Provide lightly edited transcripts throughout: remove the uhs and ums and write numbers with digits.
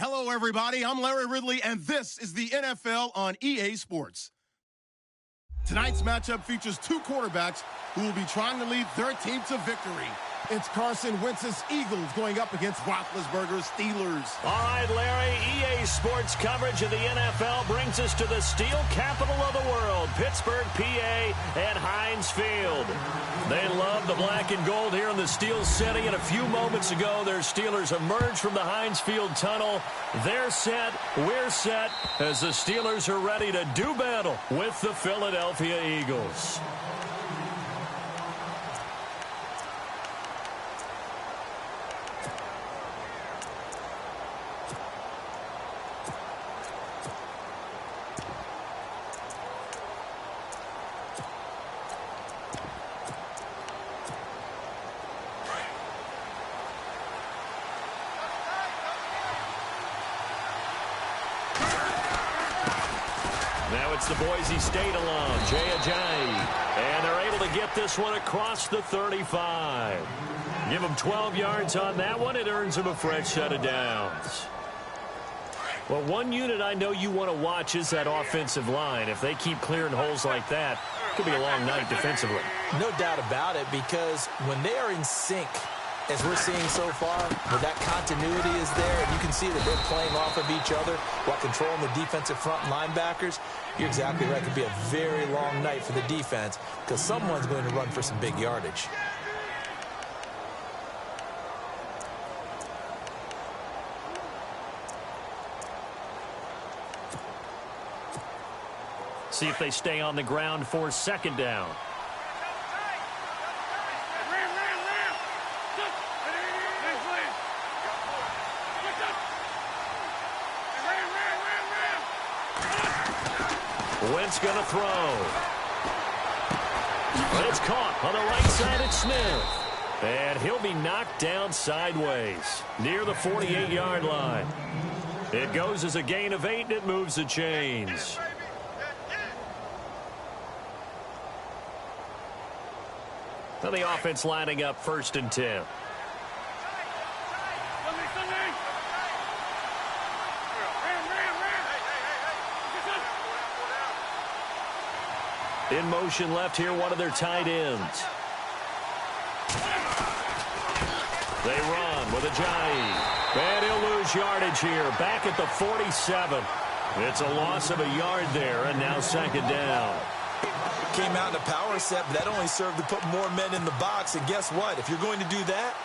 Hello, everybody. I'm Larry Ridley, and this is the NFL on EA Sports. Tonight's matchup features two quarterbacks who will be trying to lead their team to victory. It's Carson Wentz's Eagles going up against Roethlisberger's Steelers. All right, Larry, EA Sports coverage of the NFL brings us to the steel capital of the world, Pittsburgh, PA, and Heinz Field. They love the black and gold here in the steel city, and a few moments ago, their Steelers emerged from the Heinz Field tunnel. They're set, we're set, as the Steelers are ready to do battle with the Philadelphia Eagles. Now it's the Boise State alone, Jay Ajayi. And they're able to get this one across the 35. Give them 12 yards on that one. It earns them a fresh set of downs. Well, one unit I know you want to watch is that offensive line. If they keep clearing holes like that, it could be a long night defensively. No doubt about it, because when they are in sync, as we're seeing so far, where that continuity is there, and you can see that they're playing off of each other while controlling the defensive front linebackers, you're exactly right. It could be a very long night for the defense because someone's going to run for some big yardage. See if they stay on the ground for second down. Wentz going to throw. It's caught on the right side at Smith. And he'll be knocked down sideways near the 48-yard line. It goes as a gain of 8, and it moves the chains. Now the offense lining up 1st and 10. In motion left here, one of their tight ends. They run with Ajayi. And he'll lose yardage here. Back at the 47. It's a loss of a yard there, and now second down. Came out in a power set, but that only served to put more men in the box. And guess what? If you're going to do that,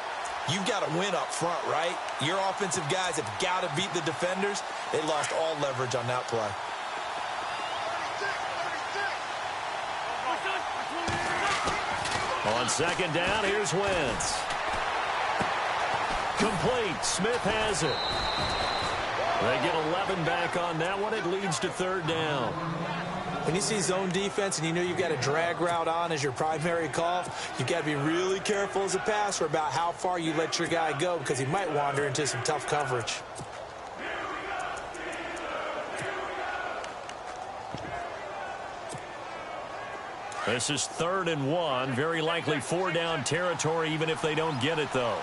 you've got to win up front, right? Your offensive guys have got to beat the defenders. They lost all leverage on that play. On second down, here's Wentz. Complete. Smith has it. They get 11 back on that one. It leads to third down. When you see zone defense and you know you've got a drag route on as your primary call, you've got to be really careful as a passer about how far you let your guy go because he might wander into some tough coverage. This is 3rd and 1. Very likely 4-down territory even if they don't get it, though.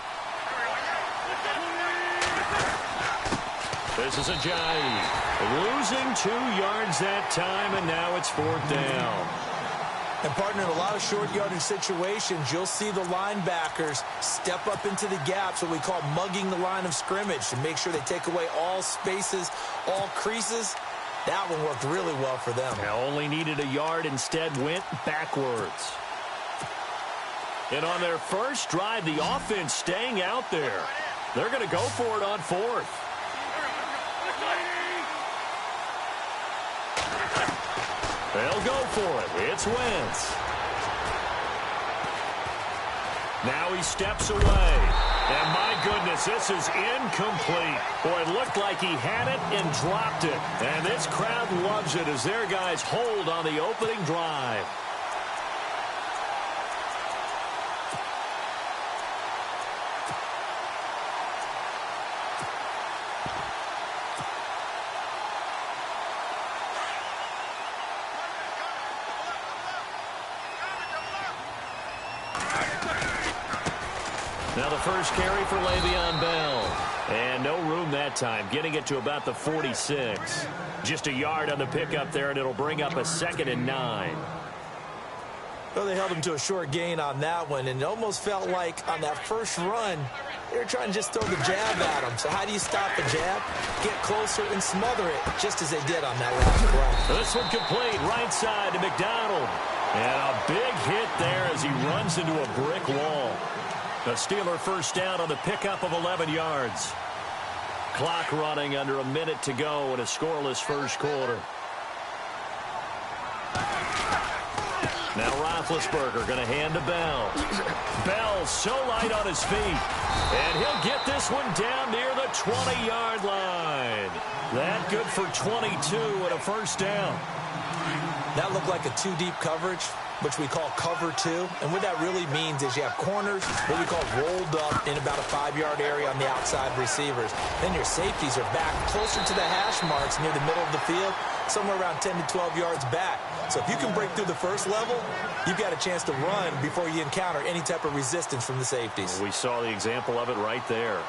This is Ajayi. Losing 2 yards that time, and now it's 4th down. And, partner, in a lot of short yardage situations, you'll see the linebackers step up into the gaps, what we call mugging the line of scrimmage, to make sure they take away all spaces, all creases. That one worked really well for them. Now only needed a yard, instead went backwards. And on their first drive, the offense staying out there. They're going to go for it on 4th. They'll go for it. It's Wentz. Now he steps away. And my goodness, this is incomplete. Boy, it looked like he had it and dropped it. And this crowd loves it as their guys hold on the opening drive. Now the first carry for Le'Veon Bell. And no room that time, getting it to about the 46. Just a yard on the pickup there, and it'll bring up a 2nd and 9. Well, they held him to a short gain on that one, and it almost felt like on that first run, they were trying to just throw the jab at him. So how do you stop the jab? Get closer and smother it, just as they did on that last play. This one complete, right side to McDonald. And a big hit there as he runs into a brick wall. The Steeler first down on the pickup of 11 yards. Clock running under a minute to go in a scoreless first quarter. Now Roethlisberger going to hand to Bell. Bell so light on his feet. And he'll get this one down near the 20-yard line. That good for 22 and a first down. That looked like a two-deep coverage, which we call cover two. And what that really means is you have corners, what we call rolled up in about a 5-yard area on the outside receivers. Then your safeties are back closer to the hash marks near the middle of the field, somewhere around 10 to 12 yards back. So if you can break through the first level, you've got a chance to run before you encounter any type of resistance from the safeties. We saw the example of it right there.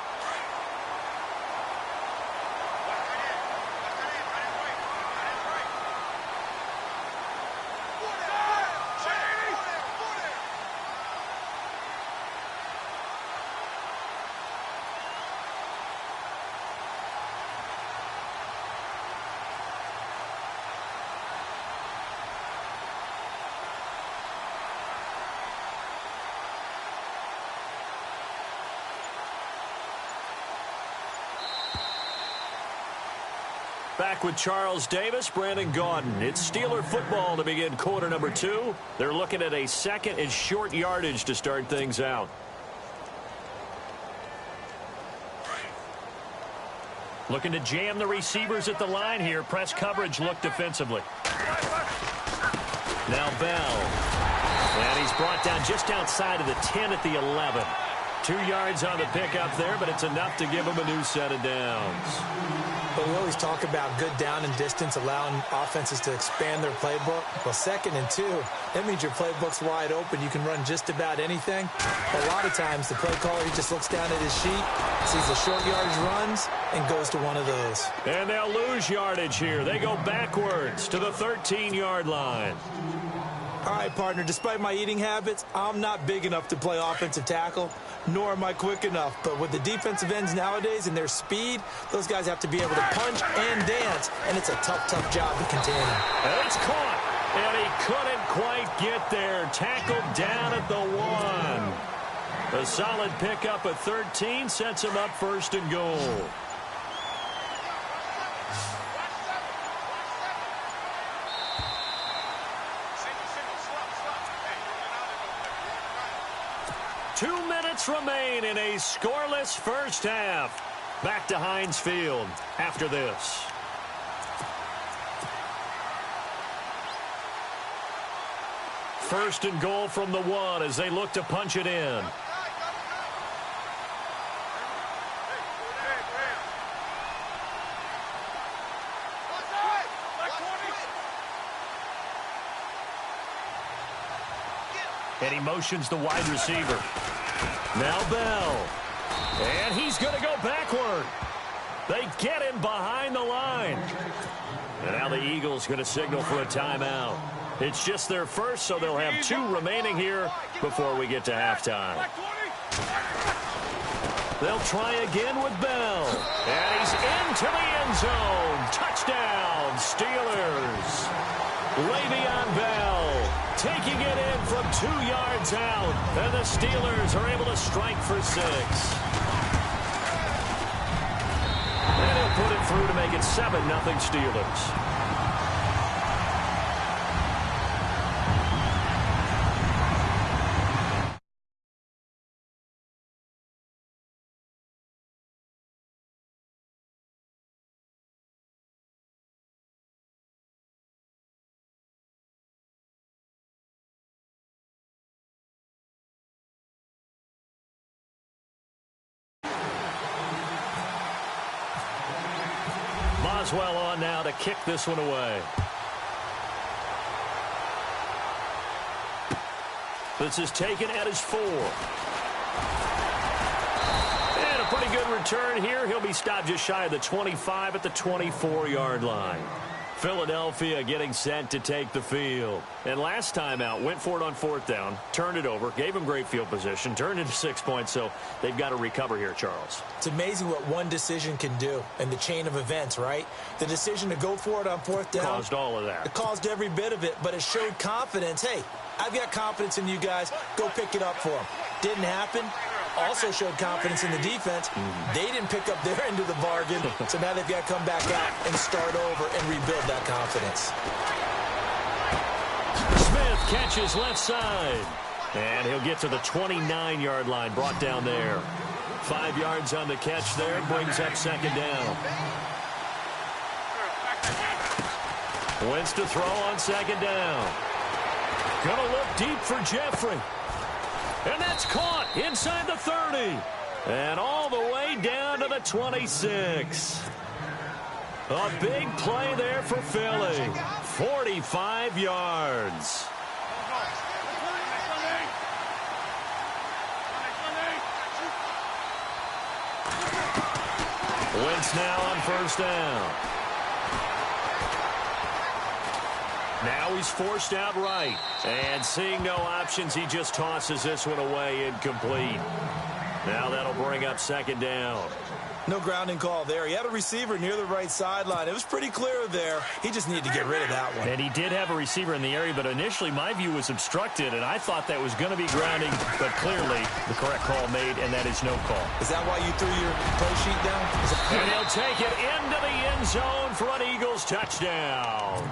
Back with Charles Davis, Brandon Gaudin. It's Steeler football to begin quarter number 2. They're looking at a 2nd and short yardage to start things out. Looking to jam the receivers at the line here. Press coverage look defensively. Now Bell. And he's brought down just outside of the 10 at the 11. 2 yards on the pickup there, but it's enough to give him a new set of downs. But we always talk about good down and distance, allowing offenses to expand their playbook. Well, 2nd and 2, that means your playbook's wide open. You can run just about anything. A lot of times, the play caller, he just looks down at his sheet, sees the short yardage runs, and goes to one of those. And they'll lose yardage here. They go backwards to the 13-yard line. All right, partner, despite my eating habits, I'm not big enough to play offensive tackle, nor am I quick enough. But with the defensive ends nowadays and their speed, those guys have to be able to punch and dance, and it's a tough, tough job to contain them. And it's caught, and he couldn't quite get there. Tackled down at the 1. A solid pickup at 13 sets him up 1st and goal. Remain in a scoreless first half. Back to Heinz Field after this. First and goal from the 1 as they look to punch it in. And he motions the wide receiver. Now Bell. And he's going to go backward. They get him behind the line. And now the Eagles going to signal for a timeout. It's just their first, so they'll have 2 remaining here before we get to halftime. They'll try again with Bell. And he's into the end zone. Touchdown, Steelers. Le'Veon Bell taking it in from 2 yards out. And the Steelers are able to strike for 6. And he'll put it through to make it 7-0 Steelers. Boswell on now to kick this one away. This is taken at his 4. pretty good return here. He'll be stopped just shy of the 25 at the 24-yard line. Philadelphia getting set to take the field. And last time out, went for it on fourth down, turned it over, gave him great field position, turned into 6 points, so they've got to recover here, Charles. It's amazing what one decision can do in the chain of events, right? The decision to go for it on fourth down caused all of that. It caused every bit of it, but it showed confidence. Hey, I've got confidence in you guys. Go pick it up for them. Didn't happen. Also showed confidence in the defense. They didn't pick up their end of the bargain, so now they've got to come back out and start over and rebuild that confidence. Smith catches left side, and he'll get to the 29-yard line, brought down there. 5 yards on the catch there, brings up second down. Wentz to throw on second down. Gonna look deep for Jeffrey. And that's caught inside the 30. And all the way down to the 26. A big play there for Philly. 45 yards. Wentz now on first down. Now he's forced out right. And seeing no options, he just tosses this one away incomplete. Now that'll bring up second down. No grounding call there. He had a receiver near the right sideline. It was pretty clear there. He just needed to get rid of that one. And he did have a receiver in the area, but initially my view was obstructed, and I thought that was going to be grounding, but clearly the correct call made, and that is no call. Is that why you threw your play sheet down? And he'll take it into the end zone for an Eagles touchdown.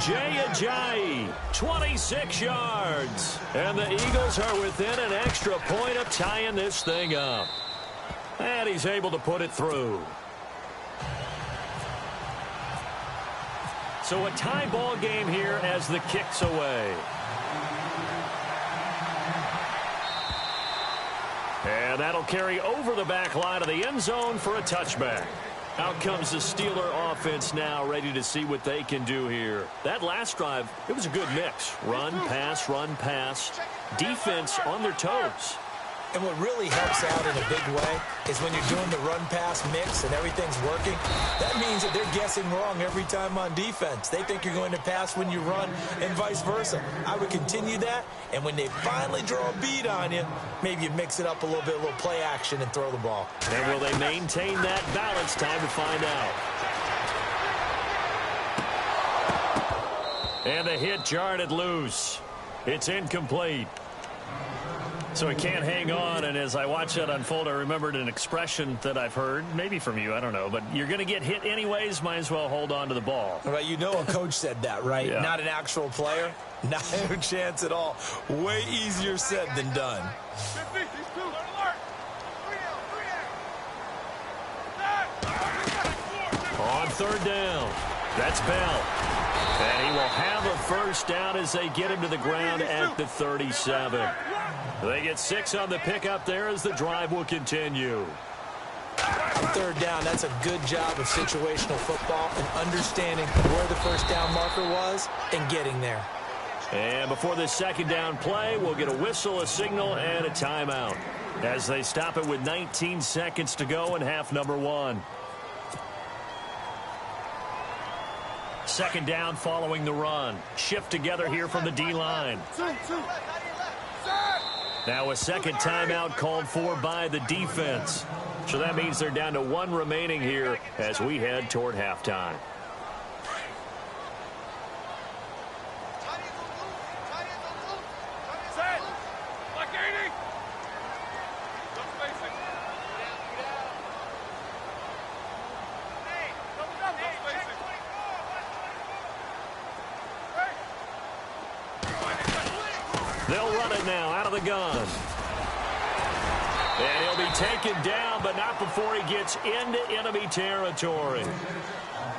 Jay Ajayi, 26 yards. And the Eagles are within an extra point of tying this thing up. And he's able to put it through. So a tie ball game here as the kick's away. And that'll carry over the back line of the end zone for a touchback. Out comes the Steeler offense now, ready to see what they can do here. That last drive, it was a good mix. Run, pass, defense on their toes. And what really helps out in a big way is when you're doing the run-pass mix and everything's working, that means that they're guessing wrong every time on defense. They think you're going to pass when you run and vice versa. I would continue that, and when they finally draw a bead on you, maybe you mix it up a little bit, a little play action, and throw the ball. And will they maintain that balance? Time to find out. And the hit jarred it loose. It's incomplete. So he can't hang on, and as I watch that unfold, I remembered an expression that I've heard, maybe from you, I don't know, but you're going to get hit anyways, might as well hold on to the ball. Right, you know a coach said that, right? Yeah. Not an actual player. Not a chance at all. Way easier said than done. On third down, that's Bell. And he will have a first down as they get him to the ground at the 37. They get 6 on the pickup there as the drive will continue. On third down, that's a good job of situational football and understanding where the first down marker was and getting there. And before this second down play, we'll get a whistle, a signal, and a timeout as they stop it with 19 seconds to go in half number 1. Second down following the run. Shift together here from the D-line. Now a second timeout called for by the defense. So that means they're down to 1 remaining here as we head toward halftime. They'll run it now out of the gun. And he'll be taken down, but not before he gets into enemy territory.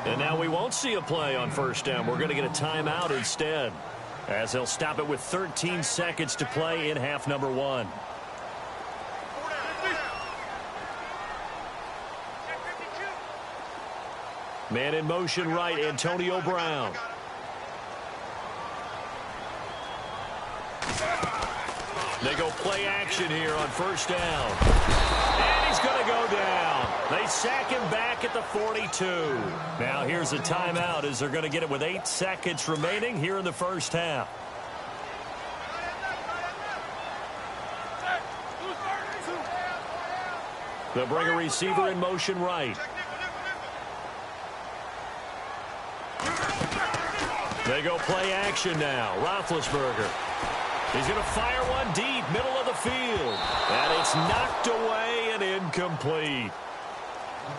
And now we won't see a play on first down. We're going to get a timeout instead, as they'll stop it with 13 seconds to play in half number 1. Man in motion right, Antonio Brown. They go play action here on first down. And he's going to go down. They sack him back at the 42. Now here's a timeout as they're going to get it with 8 seconds remaining here in the first half. They'll bring a receiver in motion right. They go play action now. Roethlisberger. He's going to fire one deep, middle of the field. And it's knocked away and incomplete.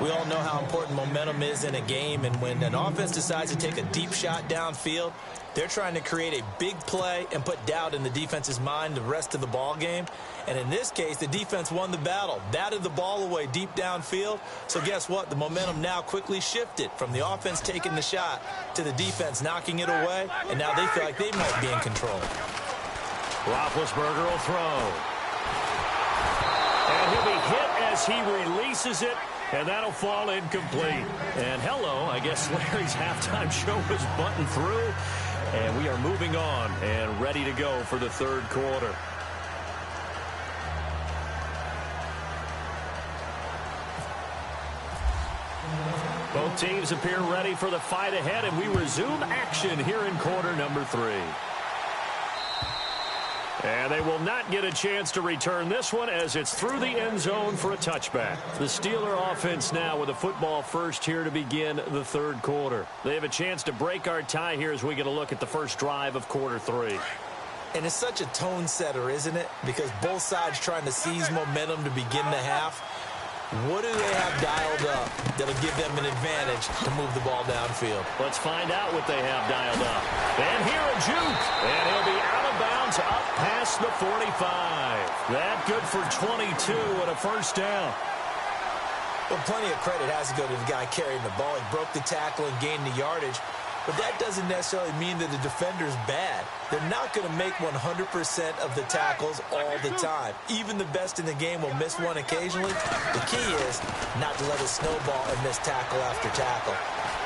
We all know how important momentum is in a game, and when an offense decides to take a deep shot downfield, they're trying to create a big play and put doubt in the defense's mind the rest of the ball game. And in this case, the defense won the battle, batted the ball away deep downfield. So guess what? The momentum now quickly shifted from the offense taking the shot to the defense knocking it away, and now they feel like they might be in control. Roethlisberger will throw. And he'll be hit as he releases it, and that'll fall incomplete. And hello, I guess Larry's halftime show was buttoned through, and we are moving on and ready to go for the third quarter. Both teams appear ready for the fight ahead, and we resume action here in quarter number 3. And they will not get a chance to return this one as it's through the end zone for a touchback. The Steeler offense now with a football first here to begin the third quarter. They have a chance to break our tie here as we get a look at the first drive of quarter 3. And it's such a tone setter, isn't it? Because both sides trying to seize momentum to begin the half. What do they have dialed up that'll give them an advantage to move the ball downfield? Let's find out what they have dialed up. And here a juke. And he'll be out of bounds up past the 45. That good for 22 and a first down. Well, plenty of credit has to go to the guy carrying the ball. He broke the tackle and gained the yardage. But that doesn't necessarily mean that the defender's bad. They're not going to make 100% of the tackles all the time. Even the best in the game will miss one occasionally. The key is not to let it snowball and miss tackle after tackle.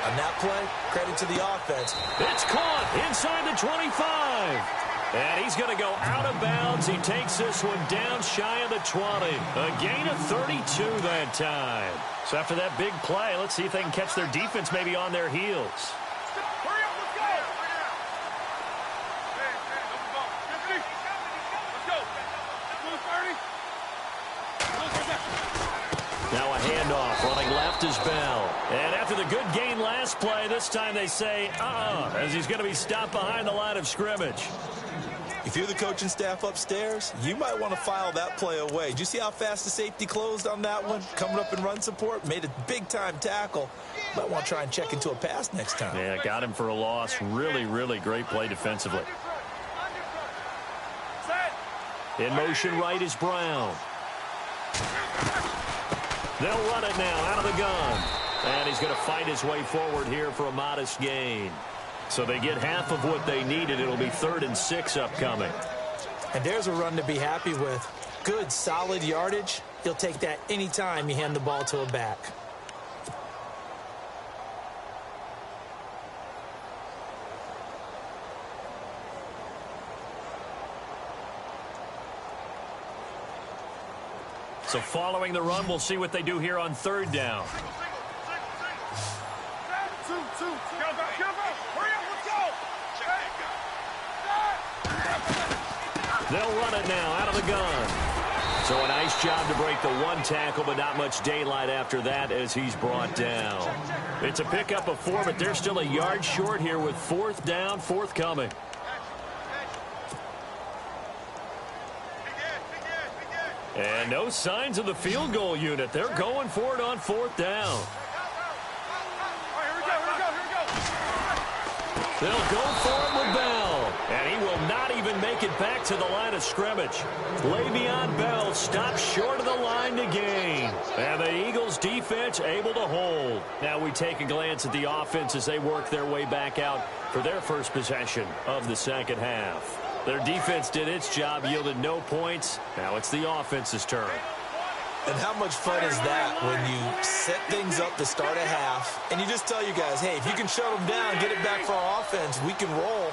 On that play, credit to the offense. It's caught inside the 25. And he's going to go out of bounds. He takes this one down shy of the 20. A gain of 32 that time. So after that big play, let's see if they can catch their defense maybe on their heels. Now a handoff, running left is Bell. And after the good gain last play, this time they say, as he's going to be stopped behind the line of scrimmage. If you're the coaching staff upstairs, you might want to file that play away. Did you see how fast the safety closed on that one? Coming up in run support, made a big-time tackle. Might want to try and check into a pass next time. Yeah, got him for a loss. Really, really great play defensively. In motion right is Brown. They'll run it now out of the gun. And he's going to fight his way forward here for a modest gain. So they get half of what they needed. It'll be 3rd and 6 upcoming. And there's a run to be happy with. Good, solid yardage. You'll take that anytime you hand the ball to a back. So following the run, we'll see what they do here on 3rd down. They'll run it now out of the gun. So a nice job to break the one tackle, but not much daylight after that as he's brought down. It's a pickup of 4, but they're still a yard short here with 4th down, forthcoming. And no signs of the field goal unit. They're going for it on 4th down. They'll go for it with Bell. And he will not even make it back to the line of scrimmage. Le'Veon Bell stops short of the line to gain. And the Eagles defense able to hold. Now we take a glance at the offense as they work their way back out for their first possession of the second half. Their defense did its job, yielded no points. Now it's the offense's turn. And how much fun is that when you set things up to start a half, and you just tell you guys, hey, if you can shut them down, get it back for our offense, we can roll.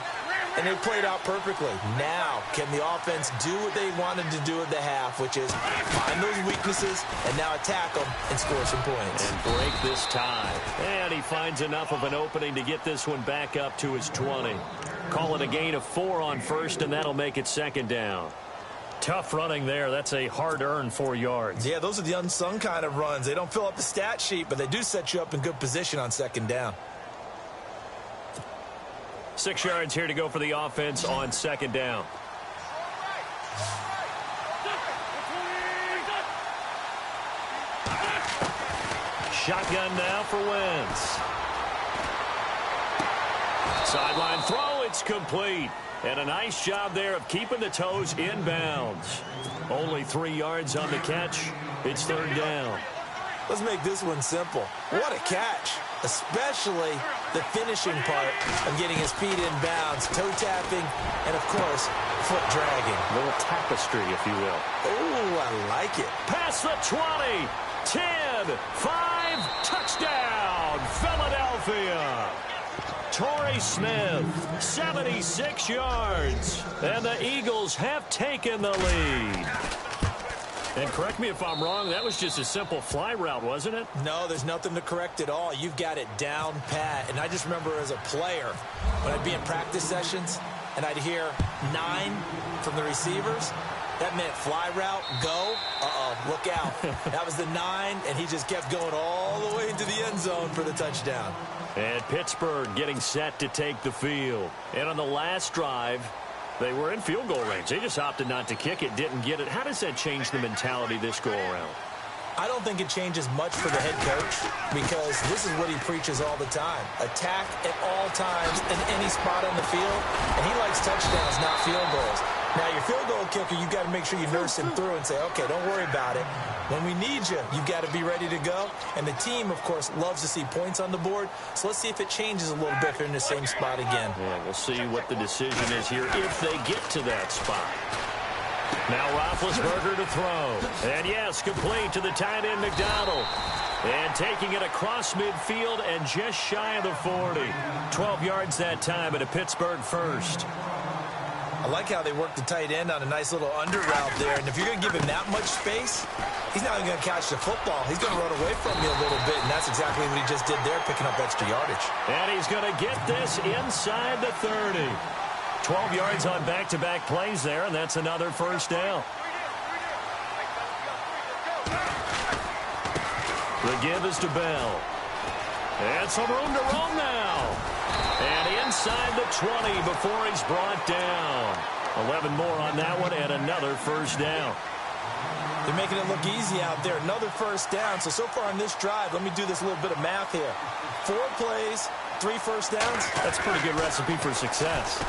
and they played out perfectly. Now, can the offense do what they wanted to do at the half, which is find those weaknesses and now attack them and score some points. And break this tie. And he finds enough of an opening to get this one back up to his 20. Call it a gain of 4 on first, and that'll make it second down. Tough running there. That's a hard-earned 4 yards. Yeah, those are the unsung kind of runs. They don't fill up the stat sheet, but they do set you up in good position on second down. 6 yards here to go for the offense on second down. Shotgun now for Wentz. Sideline throw, it's complete. And a nice job there of keeping the toes inbounds. Only 3 yards on the catch. It's third down. Let's make this one simple. What a catch, especially the finishing part of getting his feet in bounds, toe tapping, and, of course, foot dragging. A little tapestry, if you will. Oh, I like it. Past the 20, 10, 5, touchdown, Philadelphia. Torrey Smith, 76 yards, and the Eagles have taken the lead. And correct me if I'm wrong, that was just a simple fly route, wasn't it? No, there's nothing to correct at all. You've got it down pat. And I just remember as a player, when I'd be in practice sessions and I'd hear 9 from the receivers, that meant fly route, go, look out. That was the 9, and he just kept going all the way into the end zone for the touchdown. And Pittsburgh getting set to take the field. And on the last drive, they were in field goal range. They just opted not to kick it, didn't get it. How does that change the mentality this go-around? I don't think it changes much for the head coach because this is what he preaches all the time. Attack at all times in any spot on the field, and he likes touchdowns, not field goals. Now, your field goal kicker, you've got to make sure you nurse him through and say, okay, don't worry about it. When we need you, you've got to be ready to go. And the team, of course, loves to see points on the board. So let's see if it changes a little bit if they're in the same spot again. Yeah, we'll see what the decision is here if they get to that spot. Now Roethlisberger to throw. And yes, complete to the tight end McDonald. And taking it across midfield and just shy of the 40. 12 yards that time at a Pittsburgh first. I like how they work the tight end on a nice little under route there. And if you're going to give him that much space, he's not even going to catch the football. He's going to run away from you a little bit, and that's exactly what he just did there, picking up extra yardage. And he's going to get this inside the 30. 12 yards on back-to-back plays there, and that's another first down. The give is to Bell. And some room to roam now. And inside the 20 before he's brought down. 11 more on that one and another first down. They're making it look easy out there. Another first down. So far on this drive, let me do this little bit of math here. 4 plays, 3 first downs. That's a pretty good recipe for success.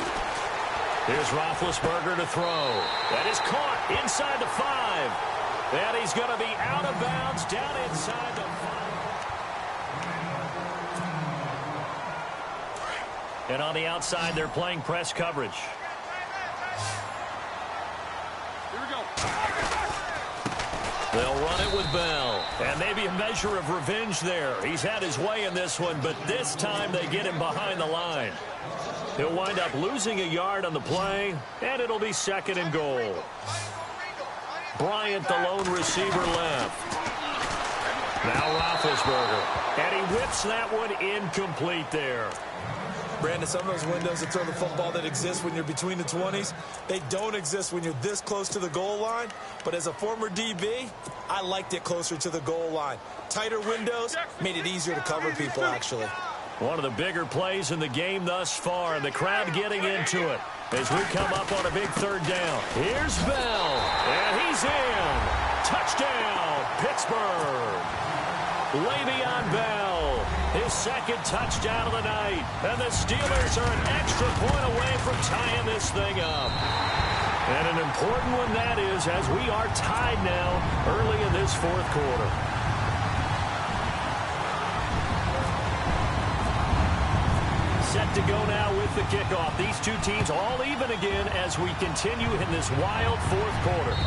Here's Roethlisberger to throw. That is caught inside the 5. And he's going to be out of bounds down inside the 5. And on the outside, they're playing press coverage. Here we go. They'll run it with Bell. And maybe a measure of revenge there. He's had his way in this one, but this time they get him behind the line. He'll wind up losing a yard on the play, and it'll be second and goal. Bryant, the lone receiver, left. Now Roethlisberger. And he whips that one incomplete there. Brandon, some of those windows to throw the football that exist when you're between the 20s, they don't exist when you're this close to the goal line. But as a former DB, I liked it closer to the goal line. Tighter windows made it easier to cover people, actually. One of the bigger plays in the game thus far, and the crowd getting into it as we come up on a big third down. Here's Bell, and he's in. Touchdown, Pittsburgh. Le'Veon Bell, his second touchdown of the night. And the Steelers are an extra point away from tying this thing up. And an important one that is, as we are tied now early in this fourth quarter. Set to go now with the kickoff. These two teams all even again as we continue in this wild fourth quarter.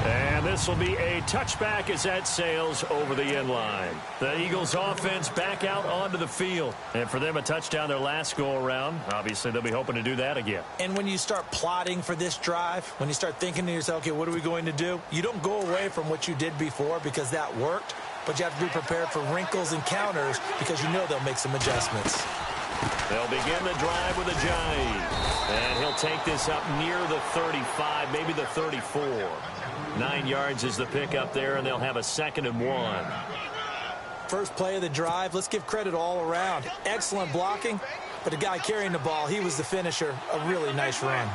And this will be a touchback as that sails over the end line. The Eagles offense back out onto the field. And for them, a touchdown their last go-around. Obviously, they'll be hoping to do that again. And when you start plotting for this drive, when you start thinking to yourself, okay, what are we going to do? You don't go away from what you did before because that worked. But you have to be prepared for wrinkles and counters because you know they'll make some adjustments. They'll begin the drive with a jive. And he'll take this up near the 35, maybe the 34. 9 yards is the pickup there, and they'll have a 2nd and 1. First play of the drive, let's give credit all around. Excellent blocking, but the guy carrying the ball, he was the finisher. A really nice run.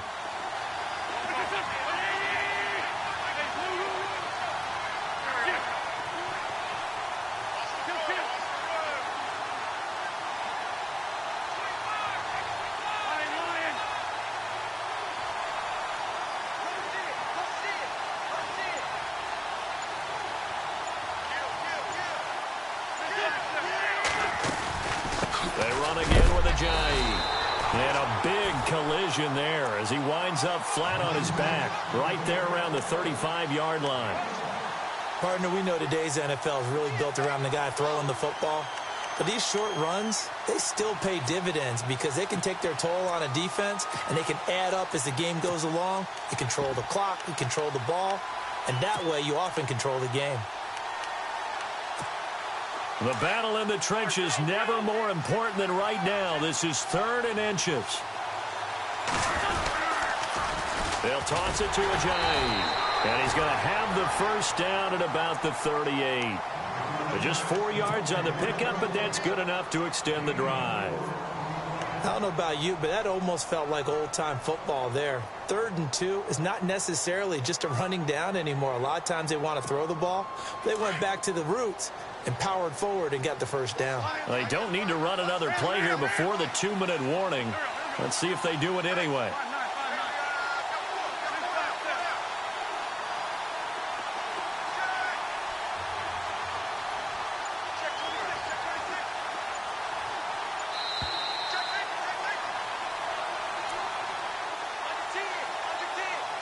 They run again with a jive. And a big collision there as he winds up flat on his back, right there around the 35-yard line. Partner, we know today's NFL is really built around the guy throwing the football. But these short runs, they still pay dividends because they can take their toll on a defense, and they can add up as the game goes along. You control the clock, you control the ball, and that way you often control the game. The battle in the trenches never more important than right now. This is 3rd and inches. They'll toss it to Ajayi. And he's going to have the first down at about the 38. But just 4 yards on the pickup, but that's good enough to extend the drive. I don't know about you, but that almost felt like old-time football there. 3rd and 2 is not necessarily just a running down anymore. A lot of times they want to throw the ball. They went back to the roots and powered forward and got the first down. They don't need to run another play here before the 2-minute warning. Let's see if they do it anyway.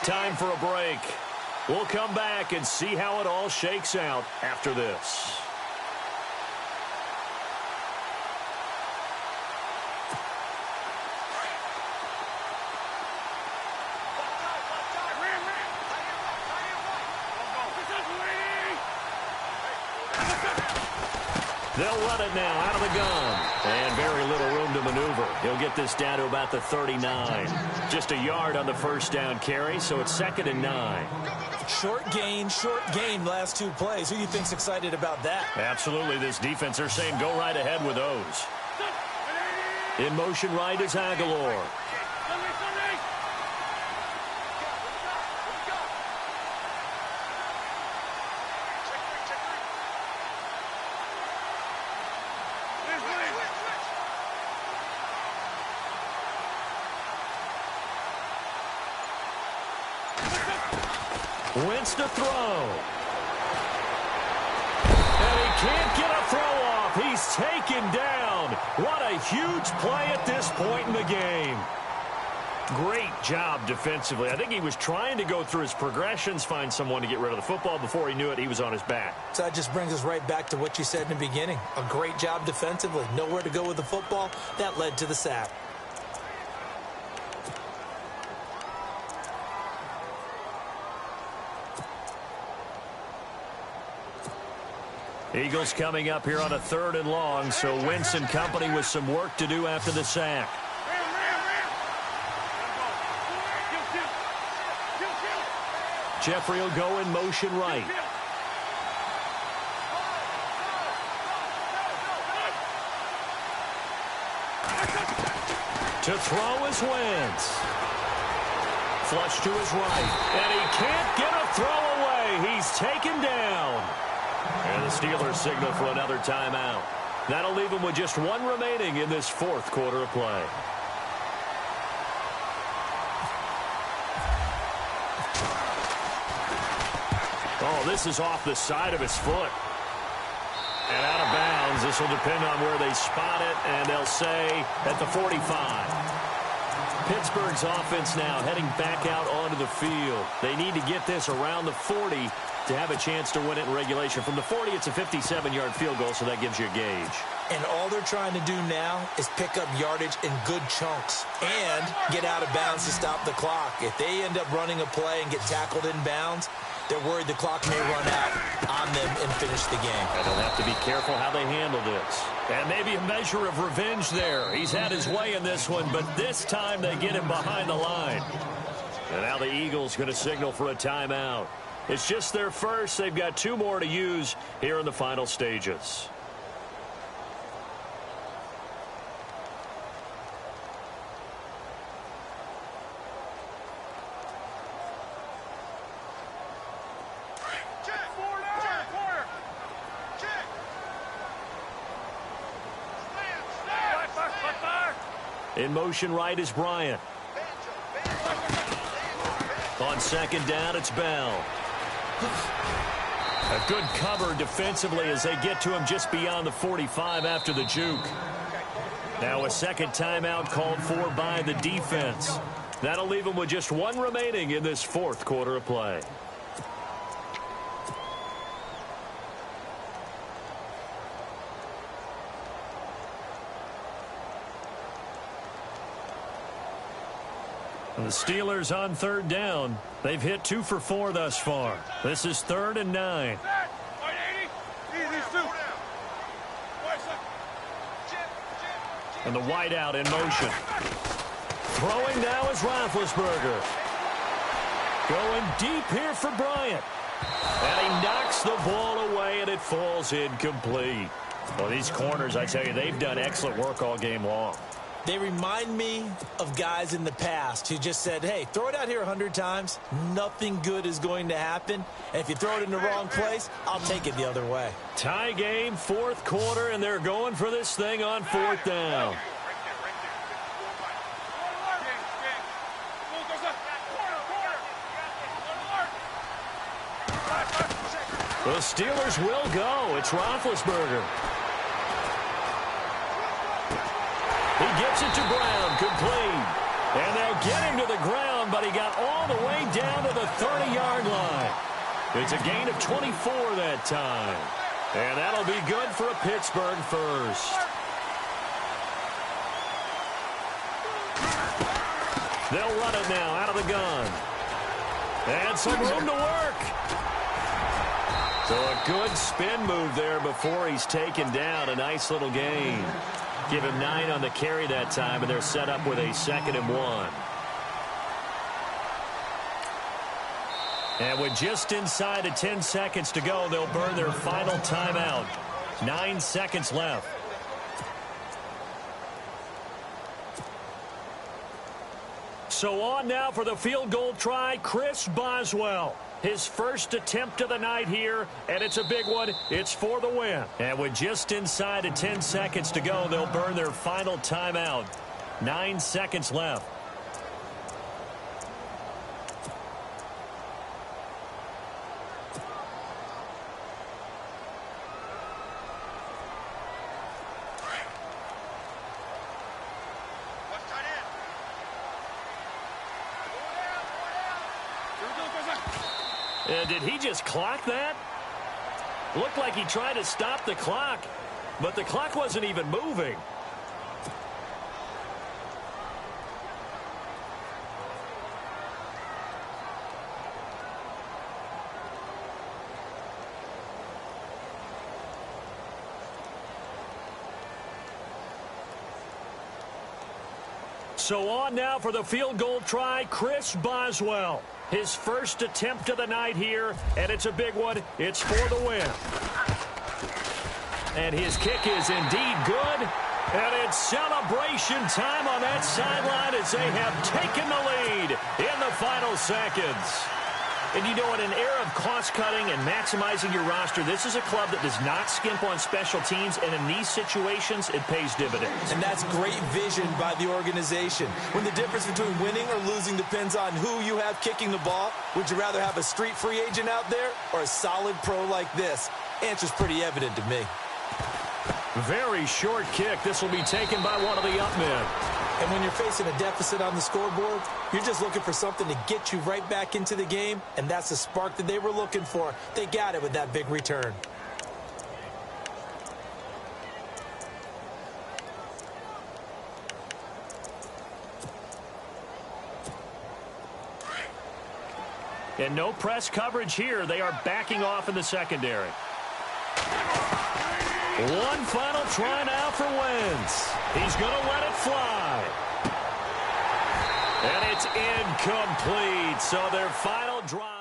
Time for a break. We'll come back and see how it all shakes out after this. They'll run it now out of the gun. And very little room to maneuver. He'll get this down to about the 39. Just a yard on the first down carry, so it's 2nd and 9. Short gain, last 2 plays. Who do you think's excited about that? Absolutely. This defense, they're saying go right ahead with those. In motion right is Aguilar. Wentz to throw. And he can't get a throw off. He's taken down. What a huge play at this point in the game. Great job defensively. I think he was trying to go through his progressions, find someone to get rid of the football. Before he knew it, he was on his back. So that just brings us right back to what you said in the beginning. A great job defensively. Nowhere to go with the football. That led to the sack. Eagles coming up here on a 3rd and long, so Wentz and company with some work to do after the sack. Jeffrey will go in motion right. To throw is Wentz. Flush to his right. And he can't get a throw away. He's taken down. And the Steelers signal for another timeout. That'll leave them with just 1 remaining in this 4th quarter of play. Oh, this is off the side of his foot. And out of bounds. This will depend on where they spot it, and they'll say at the 45. Pittsburgh's offense now heading back out onto the field. They need to get this around the 40 to have a chance to win it in regulation. From the 40, it's a 57-yard field goal, so that gives you a gauge. And all they're trying to do now is pick up yardage in good chunks and get out of bounds to stop the clock. If they end up running a play and get tackled in bounds, they're worried the clock may run out on them and finish the game. And they'll have to be careful how they handle this. And maybe a measure of revenge there. He's had his way in this one, but this time they get him behind the line. And now the Eagles going to signal for a timeout. It's just their first. They've got 2 more to use here in the final stages. In motion right is Bryant. On second down, it's Bell. A good cover defensively as they get to him just beyond the 45 after the juke. Now a second timeout called for by the defense. That'll leave them with just 1 remaining in this 4th quarter of play. The Steelers on 3rd down. They've hit 2 for 4 thus far. This is 3rd and 9. And the wideout in motion. Throwing now is Roethlisberger. Going deep here for Bryant. And he knocks the ball away, and it falls incomplete. Well, these corners, I tell you, they've done excellent work all game long. They remind me of guys in the past who just said, hey, throw it out here 100 times. Nothing good is going to happen. And if you throw it in the wrong place, I'll take it the other way. Tie game, 4th quarter, and they're going for this thing on 4th down. The Steelers will go. It's Roethlisberger. He gets it to Brown, complete. And they'll get him to the ground, but he got all the way down to the 30-yard line. It's a gain of 24 that time. And that'll be good for a Pittsburgh first. They'll run it now out of the gun. And some room to work. So a good spin move there before he's taken down. A nice little gain. Give him 9 on the carry that time, and they're set up with a 2nd and 1. And with just inside of 10 seconds to go, they'll burn their final timeout. 9 seconds left. So on now for the field goal try, Chris Boswell. His first attempt of the night here, and it's a big one. It's for the win. And with just inside of 10 seconds to go, they'll burn their final timeout. 9 seconds left. Did he just clock that? Looked like he tried to stop the clock, but the clock wasn't even moving. So on now for the field goal try, Chris Boswell. His first attempt of the night here, and it's a big one. It's for the win. And his kick is indeed good. And it's celebration time on that sideline as they have taken the lead in the final seconds. And you know, in an era of cost-cutting and maximizing your roster, this is a club that does not skimp on special teams, and in these situations, it pays dividends. And that's great vision by the organization. When the difference between winning or losing depends on who you have kicking the ball, would you rather have a street free agent out there or a solid pro like this? Answer's pretty evident to me. Very short kick. This will be taken by one of the up men. And when you're facing a deficit on the scoreboard, you're just looking for something to get you right back into the game, and that's the spark that they were looking for. They got it with that big return. And no press coverage here. They are backing off in the secondary. One final try now for Wentz. He's going to let it fly. And it's incomplete. So their final drive.